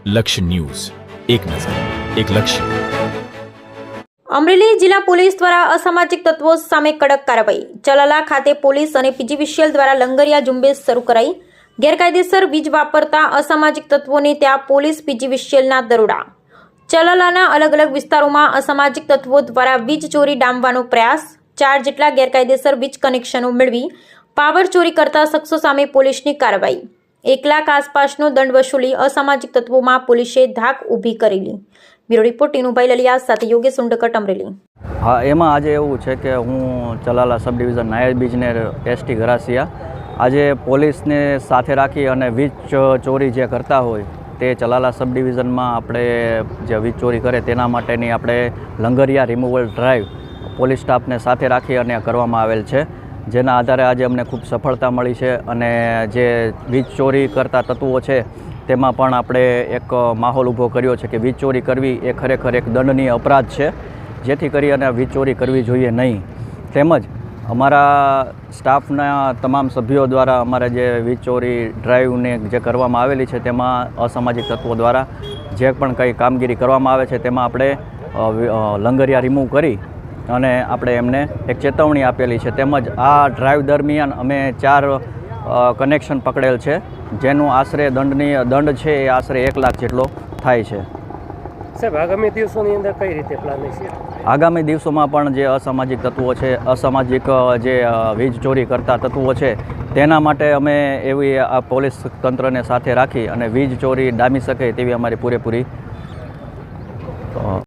લક્ષ્ય ન્યૂઝ, એક નજર, એક લક્ષ્ય. અમરેલી જિલ્લા પોલીસ દ્વારા અસામાજિક તત્વો સામે કડક કાર્યવાહી. ચલાલા ખાતે પોલીસ અને પીજીવીસીએલ દ્વારા લંગરિયા ઝુંબેશ શરૂ કરાઈ. ગેરકાયદેસર વીજ વાપરતા અસામાજિક તત્વોને ત્યાં પોલીસ પીજીવીસીએલના દરોડા. ચલાલાના અલગ અલગ વિસ્તારોમાં અસામાજિક તત્વો દ્વારા વીજ ચોરી ડામવાનો પ્રયાસ. 4 જેટલા ગેરકાયદેસર વીજ કનેક્શનો મેળવી પાવર ચોરી કરતા શખ્સો સામે પોલીસની કાર્યવાહી. 1 લાખ આસપાસનો દંડ વસૂલી અસામાજિક તત્વોમાં પોલીસે ધાક ઊભી કરેલી. બ્યુરો રિપોર્ટ ટીનુભાઈ લલિયા સાથે યોગેશ ઉંડકટ, અમરેલી. હા, એમાં આજે એવું છે કે હું ચલાલા સબ ડિવિઝન નાયબ ઇજનેર એસટી ઘરાસિયા આજે પોલીસને સાથે રાખી અને વીજ ચોરી જે કરતા હોય તે ચલાલા સબ ડિવિઝનમાં આપણે જે વીજ ચોરી કરે તેના માટેની આપણે લંગરિયા રિમૂવલ ડ્રાઈવ પોલીસ સ્ટાફને સાથે રાખી અને કરવામાં આવેલ છે, જેના આધારે આજે અમને ખૂબ સફળતા મળી છે. અને જે વીજ ચોરી કરતા તત્વો છે તેમાં પણ આપણે એક માહોલ ઊભો કર્યો છે કે વીજ ચોરી કરવી એ ખરેખર એક દંડનીય અપરાધ છે, જેથી કરી અને વીજ ચોરી કરવી જોઈએ નહીં. તેમજ અમારા સ્ટાફના તમામ સભ્યો દ્વારા અમારે જે વીજ ચોરી ડ્રાઈવને જે કરવામાં આવેલી છે તેમાં અસામાજિક તત્વો દ્વારા જે પણ કંઈ કામગીરી કરવામાં આવે છે તેમાં આપણે લંગરિયા રિમૂવ કરી અને આપણે એમને એક ચેતવણી આપેલી છે. તેમજ આ ડ્રાઈવ દરમિયાન અમે 4 કનેક્શન પકડેલ છે, જેનું આશરે દંડ છે એ આશરે 1 લાખ જેટલો થાય છે. સાહેબ, આગામી દિવસોની અંદર કઈ રીતે પ્લાનિંગ છે? આગામી દિવસોમાં પણ જે અસામાજિક તત્વો છે, અસામાજિક જે વીજ ચોરી કરતા તત્વો છે તેના માટે અમે એવી આ પોલીસ તંત્રને સાથે રાખી અને વીજ ચોરી ડામી શકે તેવી અમારી પૂરેપૂરી